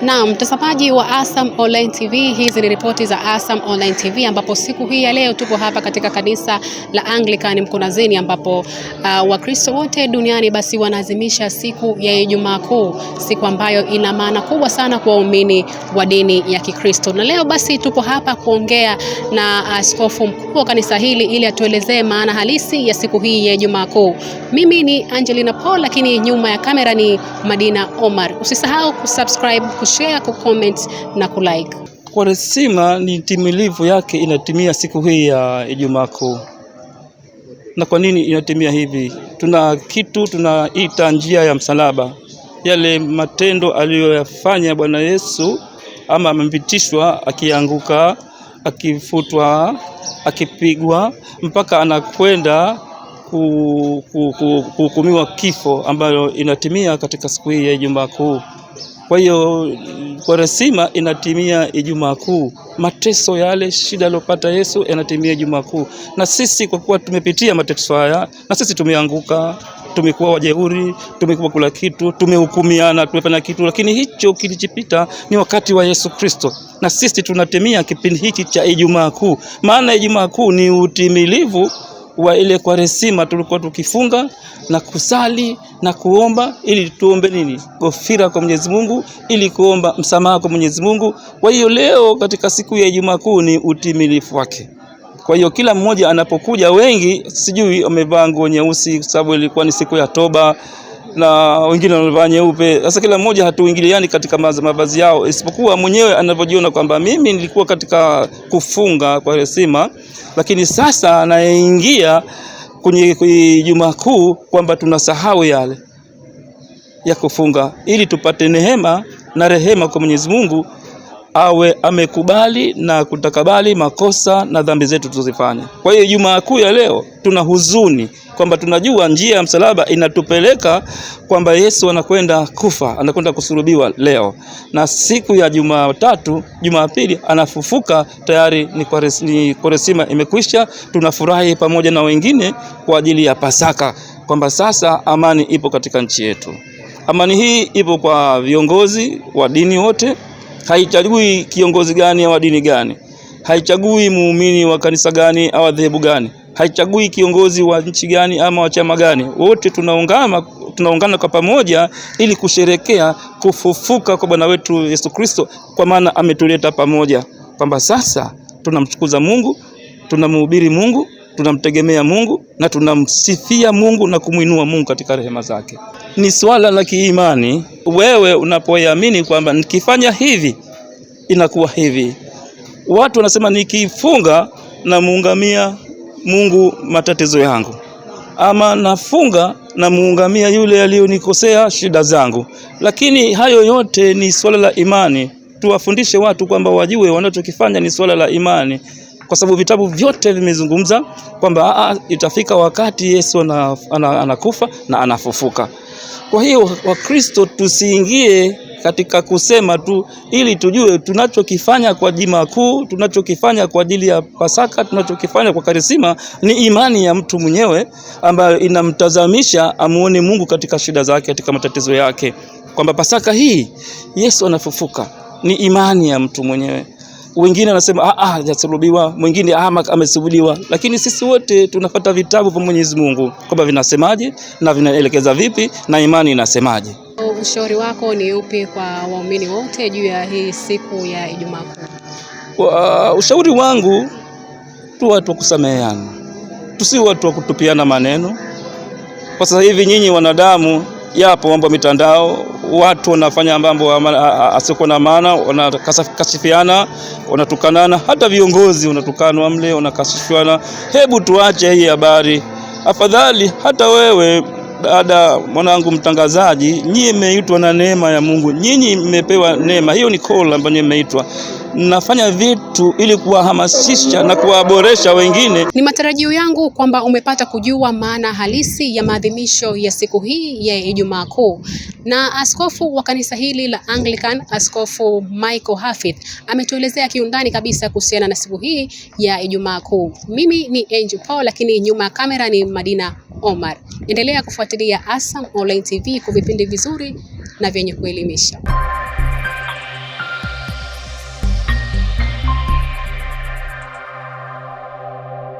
Na mtazamaji wa Asam Online TV, hizi ni ripoti za Asam Online TV ambapo siku hii ya leo tupo hapa katika kanisa la Anglican Mkunazini ambapo Wakristo wote duniani basi wanaadhimisha siku ya Ijumaa Kuu, siku ambayo ina maana kubwa sana kwa waumini wa dini ya Kikristo. Na leo basi tupo hapa kuongea na askofu mkuu wa kanisa hili ili atuelezee maana halisi ya siku hii ya Ijumaa Kuu. Mimi ni Angelina Paul, lakini nyuma ya kamera ni Madina Omar. Usisahau kusubscribe, kushare, kucomment na kulike. Kwaresima ni timilifu yake inatimia siku hii ya Ijumaa Kuu. Na kwa nini inatimia hivi? Tuna kitu tunaita njia ya msalaba. Yale matendo aliyoyafanya Bwana Yesu, ama amepitishwa akianguka, akifutwa, akipigwa mpaka anakwenda kuhukumiwa kifo, ambayo inatimia katika siku hii ya Ijumaa Kuu. Kwa hiyo Kwaresima inatimia Ijumaa Kuu. Mateso yale, shida aliyopata Yesu yanatimia Ijumaa Kuu. Na sisi kwa kuwa tumepitia mateso haya, na sisi tumeanguka, tumekuwa wajeuri, tumekuwa kula kitu, tumehukumiana, tumefanya kitu, lakini hicho kilichopita ni wakati wa Yesu Kristo. Na sisi tunatimia kipindi hiki cha Ijumaa Kuu. Maana Ijumaa Kuu ni utimilivu wa ile Kwaresima tulikuwa tukifunga na kusali na kuomba, ili tuombe nini? Ghufira kwa Mwenyezi Mungu, ili kuomba msamaha kwa Mwenyezi Mungu. Kwa hiyo leo katika siku ya Ijumaa Kuu ni utimilifu wake. Kwa hiyo kila mmoja anapokuja, wengi sijui wamevaa nguo nyeusi kwa sababu ilikuwa ni siku ya toba, na wengine wamevaa nyeupe. Sasa kila mmoja hatuingiliani katika mavazi yao, isipokuwa mwenyewe anavyojiona kwamba mimi nilikuwa katika kufunga Kwaresima, lakini sasa anaingia kwenye Ijumaa Kuu kwamba tunasahau yale ya kufunga, ili tupate neema na rehema kwa Mwenyezi Mungu, awe amekubali na kutakabali makosa na dhambi zetu tuzifanya. Kwa hiyo Ijumaa Kuu ya leo tuna huzuni kwamba tunajua njia ya msalaba inatupeleka kwamba Yesu anakwenda kufa, anakwenda kusulubiwa leo. Na siku ya Jumatatu, Jumapili anafufuka, tayari ni Kwaresima imekwisha. Tunafurahi pamoja na wengine kwa ajili ya Pasaka kwamba sasa amani ipo katika nchi yetu. Amani hii ipo kwa viongozi wa dini wote. Haichagui kiongozi gani au dini gani, haichagui muumini wa kanisa gani au dhehebu gani, haichagui kiongozi wa nchi gani ama wa chama gani. Wote tunaungana kwa pamoja ili kusherekea kufufuka kwa Bwana wetu Yesu Kristo, kwa maana ametuleta pamoja kwamba sasa tunamtukuza Mungu, tunamhubiri Mungu, tunamtegemea Mungu na tunamsifia Mungu na kumuinua Mungu katika rehema zake. Ni swala la kiimani. Wewe unapoamini kwamba nikifanya hivi inakuwa hivi. Watu wanasema nikifunga na muungamia Mungu matatizo yangu, ama nafunga na muungamia yule aliyonikosea shida zangu. Lakini hayo yote ni swala la imani. Tuwafundishe watu kwamba wajue wanachokifanya ni swala la imani, kwa sababu vitabu vyote vimezungumza kwamba itafika wakati Yesu anakufa na anafufuka. Kwa hiyo Wakristo tusiingie katika kusema tu, ili tujue tunachokifanya kwa Ijumaa Kuu, tunachokifanya kwa ajili ya Pasaka, tunachokifanya kwa Kwaresima ni imani ya mtu mwenyewe ambayo inamtazamisha amuone Mungu katika shida zake, katika matatizo yake, kwamba Pasaka hii Yesu anafufuka. Ni imani ya mtu mwenyewe. Wengine wanasema hajasulubiwa, mwingine amesulubiwa, lakini sisi wote tunafuata vitabu vya Mwenyezi Mungu kwamba vinasemaje na vinaelekeza vipi na imani inasemaje. Ushauri wako ni upi kwa waumini wote juu ya hii siku ya Ijumaa Kuu? Ushauri wangu tu watu kusameheana, tusi watu wa kutupiana maneno. Kwa sasa hivi nyinyi wanadamu, yapo mambo mitandao, watu wanafanya mambo asiko na maana, wanakashifiana, wanatukanana, hata viongozi wanatukanwa mle, wanakashifiana. Hebu tuache hii habari. Afadhali hata wewe dada, mwanangu mtangazaji, nyinyi mmeitwa na neema ya Mungu. Nyinyi mmepewa neema. Hiyo ni call ambayo mmeitwa. Nafanya vitu ili kuwahamasisha na kuwaboresha wengine. Ni matarajio yangu kwamba umepata kujua maana halisi ya maadhimisho ya siku hii ya Ijumaa Kuu. Na askofu wa kanisa hili la Anglican, Askofu Michael Hafidh, ametuelezea kiundani kabisa kuhusiana na siku hii ya Ijumaa Kuu. Mimi ni Angel Paul, lakini nyuma ya kamera ni Madina Omar. Endelea kufuatilia Asam Online TV kwa vipindi vizuri na vyenye kuelimisha.